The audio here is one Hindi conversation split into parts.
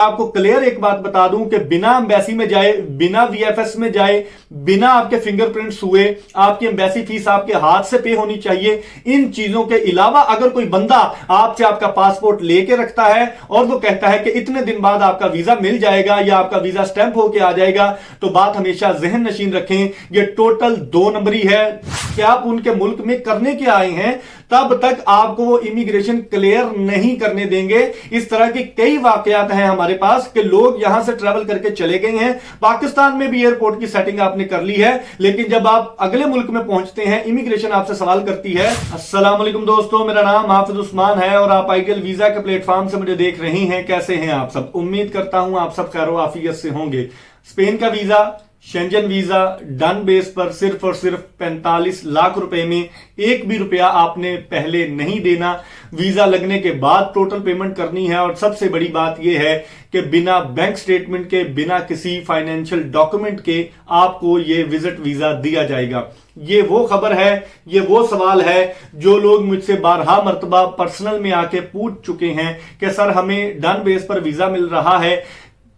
आपको क्लियर एक बात बता दूं कि बिना एम्बेसी में जाए, बिना वीएफएस में जाए, बिना आपके फिंगरप्रिंट्स हुए आपकी एम्बेसी फीस आपके हाथ से पे होनी चाहिए। इन चीजों के अलावा अगर कोई बंदा आपसे आपका पासपोर्ट लेके रखता है और वो कहता है कि इतने दिन बाद आपका वीजा मिल जाएगा या आपका वीजा स्टैंप होके आ जाएगा, तो बात हमेशा जहन नशीन रखें, ये टोटल 2 नंबरी है। कि आप उनके मुल्क में करने के आए हैं, तब तक आपको वो इमिग्रेशन क्लियर नहीं करने देंगे। इस तरह के कई वाकयात हैं हमारे पास कि लोग यहां से ट्रैवल करके चले गए हैं, पाकिस्तान में भी एयरपोर्ट की सेटिंग आपने कर ली है, लेकिन जब आप अगले मुल्क में पहुंचते हैं इमिग्रेशन आपसे सवाल करती है। अस्सलाम वालेकुम दोस्तों, मेरा नाम हाफिज उस्मान है और आप आईगल वीजा के प्लेटफॉर्म से मुझे देख रही हैं। कैसे हैं आप सब? उम्मीद करता हूं आप सब खैर आफियत से होंगे। स्पेन का visa, Schengen visa done base पर सिर्फ और सिर्फ 45 लाख रुपए में 1 भी रुपया आपने पहले नहीं देना। वीजा लगने के बाद टोटल पेमेंट करनी है और सबसे बड़ी बात यह है कि बिना बैंक स्टेटमेंट के, बिना किसी फाइनेंशियल डॉक्यूमेंट के आपको यह विजिट वीजा दिया जाएगा। ये वो खबर है, ये वो सवाल है जो लोग मुझसे 12 मरतबा पर्सनल में आके पूछ चुके हैं कि सर हमें डन बेस पर वीजा मिल रहा है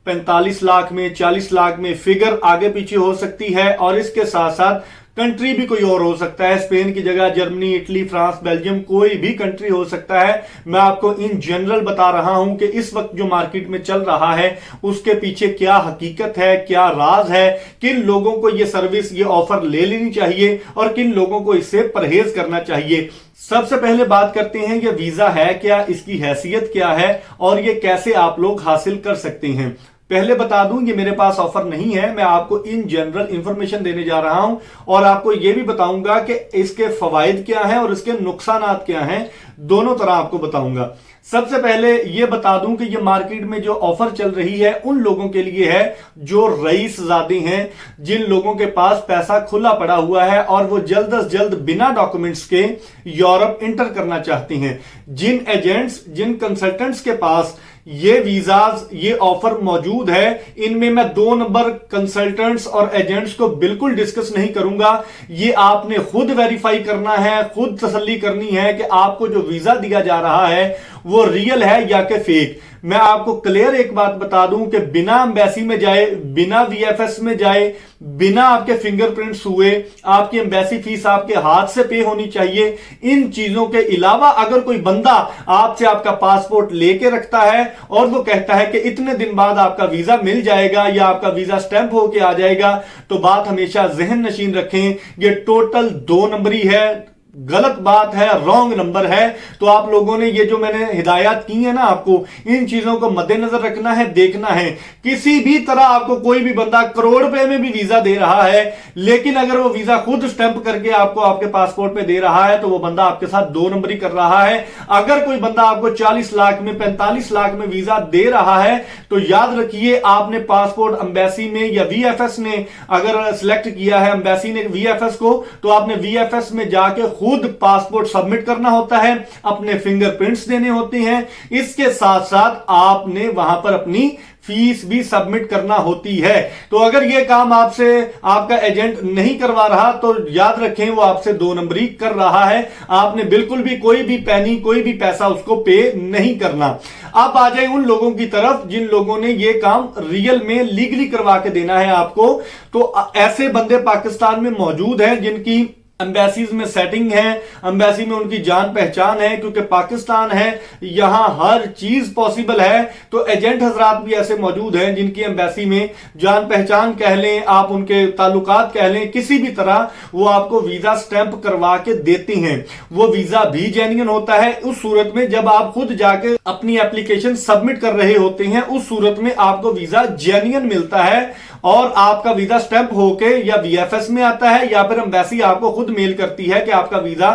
45 लाख में, 40 लाख में, फिगर आगे पीछे हो सकती है और इसके साथ साथ कंट्री भी कोई और हो सकता है। स्पेन की जगह जर्मनी, इटली, फ्रांस, बेल्जियम, कोई भी कंट्री हो सकता है। मैं आपको इन जनरल बता रहा हूं कि इस वक्त जो मार्केट में चल रहा है उसके पीछे क्या हकीकत है, क्या राज है, किन लोगों को यह सर्विस, ये ऑफर ले लेनी चाहिए और किन लोगों को इससे परहेज करना चाहिए। सबसे पहले बात करते हैं ये वीजा है क्या, इसकी हैसियत क्या है और ये कैसे आप लोग हासिल कर सकते हैं। पहले बता दूं ये मेरे पास ऑफर नहीं है, मैं आपको इन जनरल इंफॉर्मेशन देने जा रहा हूं और आपको यह भी बताऊंगा कि इसके फवाइद क्या हैं और इसके नुकसानात क्या हैं, दोनों तरह आपको बताऊंगा। सबसे पहले यह बता दूं कि यह मार्केट में जो ऑफर चल रही है उन लोगों के लिए है जो रईसजादे हैं, जिन लोगों के पास पैसा खुला पड़ा हुआ है और वो जल्द अज जल्द बिना डॉक्यूमेंट्स के यूरोप इंटर करना चाहते हैं। जिन एजेंट्स, जिन कंसल्टेंट्स के पास ये वीजाज, ये ऑफर मौजूद है, इनमें मैं 2 नंबर कंसल्टेंट्स और एजेंट्स को बिल्कुल डिस्कस नहीं करूंगा। ये आपने खुद वेरीफाई करना है, खुद तसल्ली करनी है कि आपको जो वीजा दिया जा रहा है वो रियल है या कि फेक। मैं आपको क्लियर एक बात बता दूं कि बिना एम्बेसी में जाए, बिना वीएफएस में जाए, बिना आपके फिंगरप्रिंट्स हुए आपकी एम्बेसी फीस आपके हाथ से पे होनी चाहिए। इन चीजों के अलावा अगर कोई बंदा आपसे आपका पासपोर्ट लेके रखता है और वो कहता है कि इतने दिन बाद आपका वीजा मिल जाएगा या आपका वीजा स्टैंप होके आ जाएगा, तो बात हमेशा जहन नशीन रखें, ये टोटल 2 नंबरी है, गलत बात है, रॉन्ग नंबर है। तो आप लोगों ने ये जो मैंने हिदायत की है ना, आपको इन चीजों को मद्देनजर रखना है, देखना है। किसी भी तरह आपको कोई भी बंदा करोड़ रुपए में भी वीजा दे रहा है, लेकिन अगर वो वीजा खुद स्टैंप करके आपको आपके पासपोर्ट पे दे रहा है तो वो बंदा आपके साथ 2 नंबरी कर रहा है। अगर कोई बंदा आपको 40 लाख में, 45 लाख में वीजा दे रहा है तो याद रखिए आपने पासपोर्ट एम्बेसी में या वीएफएस ने अगर सिलेक्ट किया है, एम्बेसी ने वीएफएस को, तो आपने वीएफएस में जाके खुद पासपोर्ट सबमिट करना होता है, अपने फिंगरप्रिंट्स देने होते हैं। इसके साथ साथ आपने वहां पर अपनी फीस भी सबमिट करना होती है। तो अगर यह काम आपसे आपका एजेंट नहीं करवा रहा तो याद रखें वो आपसे 2 नंबरी कर रहा है। आपने बिल्कुल भी कोई भी पैनी, कोई भी पैसा उसको पे नहीं करना। अब आ जाए उन लोगों की तरफ जिन लोगों ने यह काम रियल में लीगली करवा के देना है आपको। तो ऐसे बंदे पाकिस्तान में मौजूद हैं जिनकी एम्बेसीज में सेटिंग है, एम्बेसी में उनकी जान पहचान है, क्योंकि पाकिस्तान है, यहां हर चीज पॉसिबल है। तो एजेंट हजरात भी ऐसे मौजूद हैं जिनकी एम्बेसी में जान पहचान कह लें, आप उनके ताल्लुकात कह लें, किसी भी तरह वो आपको वीजा स्टैंप करवा के देते हैं। वो वीजा भी जेन्युइन होता है उस सूरत में जब आप खुद जाके अपनी एप्लीकेशन सबमिट कर रहे होते हैं, उस सूरत में आपको वीजा जेन्युइन मिलता है और आपका वीजा स्टैंप होके या वीएफएस में आता है या फिर एम्बेसी आपको खुद मेल करती है कि आपका वीजा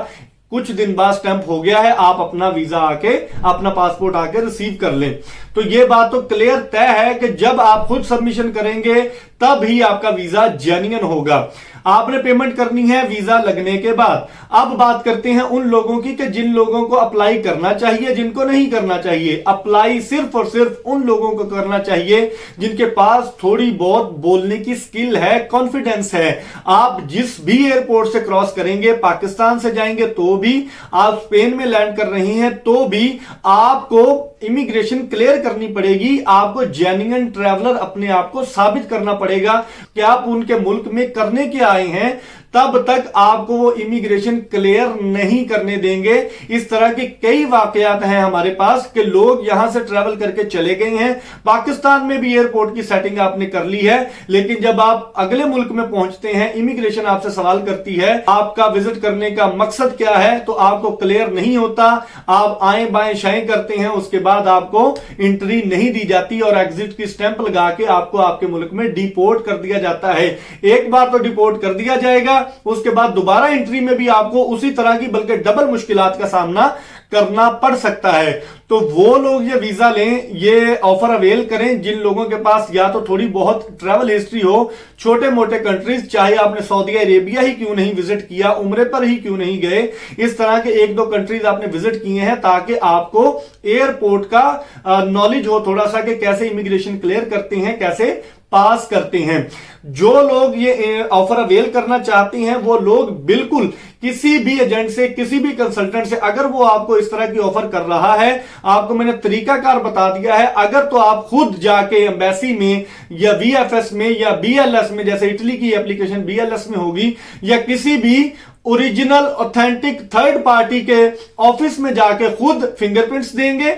कुछ दिन बाद स्टैंप हो गया है, आप अपना वीजा आके, अपना पासपोर्ट आके रिसीव कर लें। तो ये बात तो क्लियर तय है कि जब आप खुद सबमिशन करेंगे तब ही आपका वीजा जेन्युइन होगा। आपने पेमेंट करनी है वीजा लगने के बाद। अब बात करते हैं उन लोगों की कि जिन लोगों को अप्लाई करना चाहिए, जिनको नहीं करना चाहिए। अप्लाई सिर्फ और सिर्फ उन लोगों को करना चाहिए जिनके पास थोड़ी बहुत बोलने की स्किल है, कॉन्फिडेंस है। आप जिस भी एयरपोर्ट से क्रॉस करेंगे, पाकिस्तान से जाएंगे तो भी, आप स्पेन में लैंड कर रही हैं तो भी, आपको इमिग्रेशन क्लियर करनी पड़ेगी, आपको जेन्युइन ट्रैवलर अपने आप को साबित करना पड़ेगा कि आप उनके मुल्क में करने के आए हैं, तब तक आपको वो इमिग्रेशन क्लियर नहीं करने देंगे। इस तरह के कई वाकयात हैं हमारे पास कि लोग यहां से ट्रैवल करके चले गए हैं, पाकिस्तान में भी एयरपोर्ट की सेटिंग आपने कर ली है, लेकिन जब आप अगले मुल्क में पहुंचते हैं, इमिग्रेशन आपसे सवाल करती है आपका विजिट करने का मकसद क्या है, तो आपको क्लियर नहीं होता, आप आए बाएं शाएं करते हैं, उसके बाद आपको एंट्री नहीं दी जाती और एग्जिट की स्टैंप लगा के आपको आपके मुल्क में डिपोर्ट कर दिया जाता है। एक बार तो डिपोर्ट कर दिया जाएगा, उसके बाद दोबारा एंट्री में भी आपको उसी तरह की बल्कि डबल मुश्किलात का सामना करना पड़ सकता है। तो वो लोग ये वीजा लें, ये ऑफर अवेल करें जिन लोगों के पास या तो थोड़ी बहुत ट्रैवल हिस्ट्री हो, छोटे मोटे कंट्रीज, चाहे आपने सऊदी अरेबिया ही क्यों नहीं विजिट किया, उम्रे पर ही क्यों नहीं गए, इस तरह के एक दो कंट्रीज आपने विजिट किए हैं, ताकि आपको एयरपोर्ट का नॉलेज हो थोड़ा सा कि कैसे इमिग्रेशन क्लियर करते हैं, कैसे पास करते हैं। जो लोग ये ऑफर अवेल करना चाहते हैं वो लोग बिल्कुल किसी भी एजेंट से, किसी भी कंसल्टेंट से, अगर वो आपको इस तरह की ऑफर कर रहा है, आपको मैंने तरीकाकार बता दिया है, अगर तो आप खुद जाके एम्बेसी में या वीएफएस में या बीएलएस में, जैसे इटली की एप्लीकेशन बीएलएस में होगी, या किसी भी ओरिजिनल ऑथेंटिक थर्ड पार्टी के ऑफिस में जाके खुद फिंगरप्रिंट्स देंगे,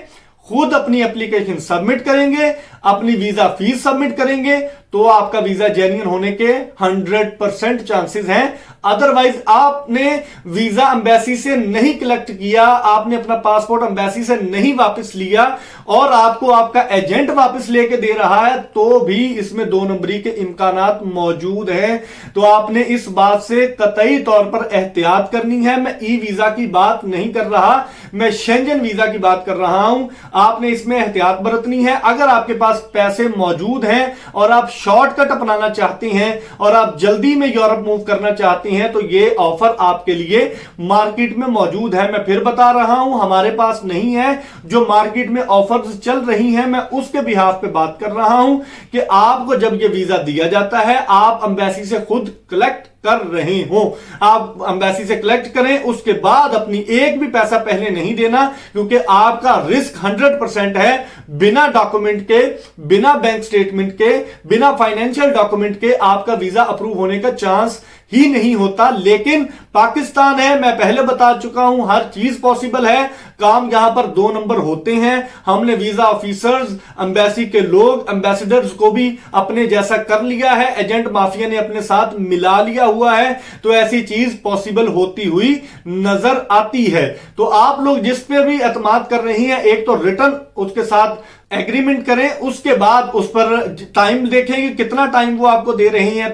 खुद अपनी एप्लीकेशन सबमिट करेंगे, अपनी वीजा फीस सबमिट करेंगे, तो आपका वीजा जेन्युइन होने के 100% चांसेस हैं। अदरवाइज आपने वीजा एम्बेसी से नहीं कलेक्ट किया, आपने अपना पासपोर्ट एम्बेसी से नहीं वापस लिया और आपको आपका एजेंट वापस लेके दे रहा है, तो भी इसमें 2 नंबरी के इम्कानात मौजूद हैं। तो आपने इस बात से कतई तौर पर एहतियात करनी है। मैं ई वीजा की बात नहीं कर रहा, मैं शेंजन वीजा की बात कर रहा हूं। आपने इसमें एहतियात बरतनी है। अगर आपके पास पैसे मौजूद हैं और आप शॉर्टकट अपनाना चाहते हैं और आप जल्दी में यूरोप मूव करना चाहते हैं, तो ये ऑफर आपके लिए मार्केट में मौजूद है। मैं फिर बता रहा हूं, हमारे पास नहीं है। जो मार्केट में ऑफर्स चल रही हैं, मैं उसके बिहाफ पे बात कर रहा हूं कि आपको जब ये वीजा दिया जाता है, आप एम्बेसी से खुद कलेक्ट कर रहे हो, आप एम्बेसी से कलेक्ट करें, उसके बाद अपनी एक भी पैसा पहले नहीं देना, क्योंकि आपका रिस्क 100% है। बिना डॉक्यूमेंट के, बिना बैंक स्टेटमेंट के, बिना फाइनेंशियल डॉक्यूमेंट के आपका वीजा अप्रूव होने का चांस ही नहीं होता। लेकिन पाकिस्तान है, मैं पहले बता चुका हूं, हर चीज पॉसिबल है। काम यहां पर 2 नंबर होते हैं। हमने वीजा ऑफिसर्स, एम्बेसी के लोग, एम्बेसडर्स को भी अपने जैसा कर लिया है, एजेंट माफिया ने अपने साथ मिला लिया हुआ है, तो ऐसी चीज पॉसिबल होती हुई नजर आती है। तो आप लोग जिस पे भी एतमाद कर रही हैं, एक तो रिटर्न उसके साथ एग्रीमेंट करें, उसके बाद उस पर टाइम देखेंगे कितना टाइम वो आपको दे रहे हैं,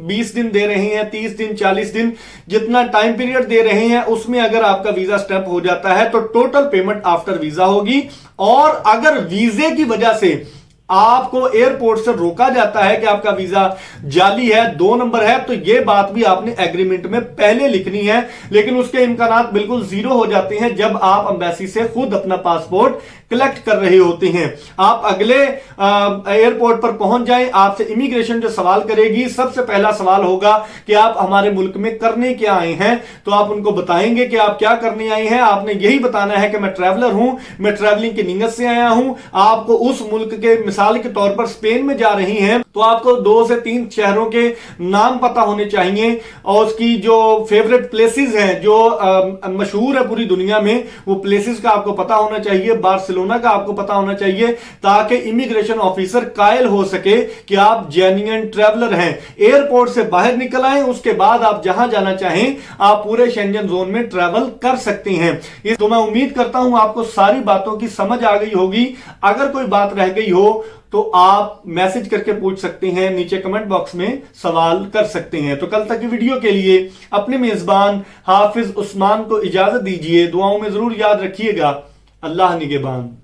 20 दिन दे रहे हैं, 30 दिन, 40 दिन, जितना टाइम पीरियड दे रहे हैं, उसमें अगर आपका वीजा स्टैंप हो जाता है तो टोटल पेमेंट आफ्टर वीजा होगी। और अगर वीजे की वजह से आपको एयरपोर्ट से रोका जाता है कि आपका वीजा जाली है, 2 नंबर है, तो यह बात भी आपने एग्रीमेंट में पहले लिखनी है। लेकिन उसके इम्कानात बिल्कुल जीरो हो जाते हैं जब आप एम्बेसी से खुद अपना पासपोर्ट कलेक्ट कर रहे होते हैं। आप अगले एयरपोर्ट पर पहुंच जाएं, आपसे इमिग्रेशन जो सवाल करेगी, सबसे पहला सवाल होगा कि आप हमारे मुल्क में करने क्या आए हैं। तो आप उनको बताएंगे कि आप क्या करने आए हैं। आपने यही बताना है कि मैं ट्रैवलर हूं, मैं ट्रैवलिंग की नीयत से आया हूं। आपको उस मुल्क के, मिसाल के तौर पर स्पेन में जा रही हैं, तो आपको 2 से 3 शहरों के नाम पता होने चाहिए और उसकी जो फेवरेट प्लेसेस हैं, जो मशहूर है पूरी दुनिया में, वो प्लेसेस का आपको पता होना चाहिए। बार्सिलोना का आपको पता होना चाहिए, ताकि इमिग्रेशन ऑफिसर कायल हो सके कि आप जेन्युइन ट्रैवलर हैं। एयरपोर्ट से बाहर निकल आए, उसके बाद आप जहां जाना चाहें, आप पूरे शेंजन जोन में ट्रैवल कर सकते हैं। तो मैं उम्मीद करता हूं आपको सारी बातों की समझ आ गई होगी। अगर कोई बात रह गई हो तो आप मैसेज करके पूछ सकते हैं, नीचे कमेंट बॉक्स में सवाल कर सकते हैं। तो कल तक की वीडियो के लिए अपने मेजबान हाफिज उस्मान को इजाजत दीजिए। दुआओं में जरूर याद रखिएगा। अल्लाह निगहबान।